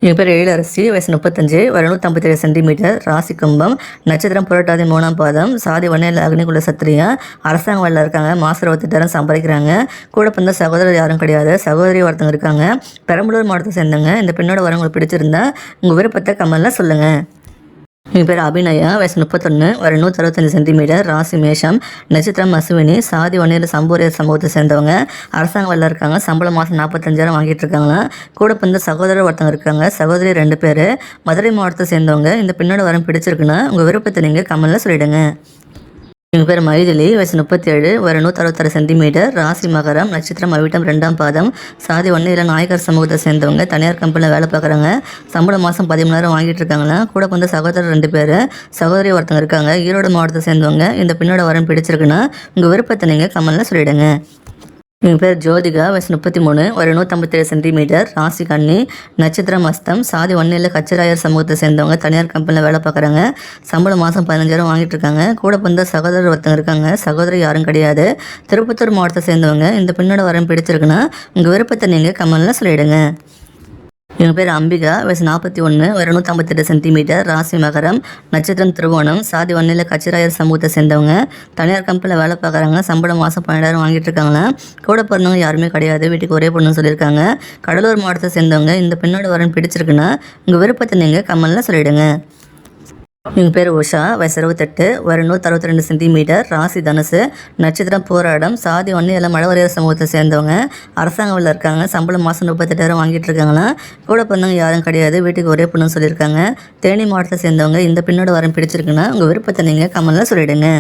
என் பேர் எழிலரசி, வயசு 35, வயது 157 சென்டிமீட்டர், ராசி கும்பம், நட்சத்திரம் புரட்டாதி 3ஆம் பாதம், சாதி வன்னியில் அக்னிகுல சத்திரியா, அரசாங்க வேலையில் இருக்காங்க, மாதம் 28,000 சம்பாதிக்கிறாங்க. கூட பிறந்த சகோதரர் யாரும் கிடையாது, சகோதரி ஒருத்தங்க இருக்காங்க. பெரம்பலூர் மாவட்டத்தை சேர்ந்தவங்க. இந்த பெண்ணோட வர உங்களுக்கு பிடிச்சிருந்தா உங்கள் விருப்பத்தை கமெண்ட்ல சொல்லுங்கள். என் பேர் அபிநயா, வயசு 31, வயது 165 சென்டிமீட்டர், ராசி மேஷம், நட்சத்திரம் அசுவினி, சாதி வன்னியில் சம்பூரியர் சமூகத்தை சேர்ந்தவங்க. அரசாங்க வேலையில் இருக்காங்க, சம்பளம் மாதம் 45,000 வாங்கிட்டு இருக்காங்களா. கூட பிறந்த சகோதரர் ஒருத்தவங்க இருக்காங்க, சகோதரி 2 பேர், மதுரை மாவட்டத்தை சேர்ந்தவங்க. இந்த பெண்ணோட வரம் பிடிச்சிருக்குன்னா உங்கள் விருப்பத்தை நீங்கள் கமெண்ட்ல சொல்லிடுங்க. எங்கள் பேர் மைதிலி, வயசு 37, வயது 166 சென்டிமீட்டர், ராசி மகரம், நட்சத்திரம் அவிட்டம் 2ஆம் பாதம், சாதி வன்னியில் நாயக்கர் சமூகத்தை சேர்ந்தவங்க. தனியார் கம்பெனியில் வேலை பார்க்குறாங்க, சம்பளம் மாதம் 13,000 வாங்கிட்டு இருக்காங்களா. கூட பிறந்த சகோதரர் 2 பேர், சகோதரி ஒருத்தங்க இருக்காங்க, ஈரோடு மாவட்டத்தை சேர்ந்தவங்க. இந்த பெண்ணோட வரம் பிடிச்சிருக்குன்னா உங்கள் விருப்பத்தை நீங்கள் கமெண்ட்ல சொல்லிடுங்க. எங்கள் பேர் ஜோதிகா, வயசு 33, வயது 157 சென்டிமீட்டர், ராசி கன்னி, நட்சத்திரம் அஸ்தம், சாதி வன்னியில் கச்சராயர் சமூகத்தை சேர்ந்தவங்க. தனியார் கம்பெனியில் வேலை பார்க்குறாங்க, சம்பளம் மாதம் 15,000 வாங்கிட்டு இருக்காங்க. கூட பிறந்த சகோதரர் ஒருத்தங்க இருக்காங்க, சகோதரி யாரும் கிடையாது. திருப்பத்தூர் மாவட்டத்தை சேர்ந்தவங்க. இந்த பெண்ணோட வரம் பிடிச்சிருக்குன்னா உங்கள் விருப்பத்தை நீங்கள் கமெண்ட்ல சொல்லிடுங்க. எங்கள் பேர் அம்பிகா, வயசு 41, வயது 158 சென்டிமீட்டர், ராசி மகரம், நட்சத்திரம் திருவோணம், சாதி வன்னியில் கச்சிராயர் சமூகத்தை சேர்ந்தவங்க. தனியார் கம்பெனியில் வேலை பார்க்குறாங்க, சம்பளம் மாதம் 12,000 வாங்கிட்டு இருக்காங்களா. கூட பிறந்தவங்க யாருமே கிடையாது, வீட்டுக்கு ஒரே பொண்ணுன்னு சொல்லியிருக்காங்க. கடலூர் மாவட்டத்தை சேர்ந்தவங்க. இந்த பெண்ணோட வரன் பிடிச்சிருக்குன்னா உங்கள் விருப்பத்தை நீங்கள் கமெண்ட்ல சொல்லிடுங்க. எங்கள் பேர் உஷா, வயசு 28, வயது 162 சென்டிமீட்டர், ராசி தனுசு, நட்சத்திரம் போராடம், சாதி வன்னியில் மழவரையர் சமூகத்தை சேர்ந்தவங்க. அரசாங்க வேலையில் இருக்காங்க, சம்பளம் மாதம் 38,000 வாங்கிட்டு இருக்காங்களா. கூட பிறந்தவங்க யாரும் கிடையாது, வீட்டுக்கு ஒரே பொண்ணுன்னு சொல்லியிருக்காங்க. தேனி மாவட்டத்தை சேர்ந்தவங்க. இந்த பெண்ணோட வரம் பிடிச்சிருக்குன்னா உங்கள் விருப்பத்தை நீங்கள் கமெண்ட்ல சொல்லிடுங்க.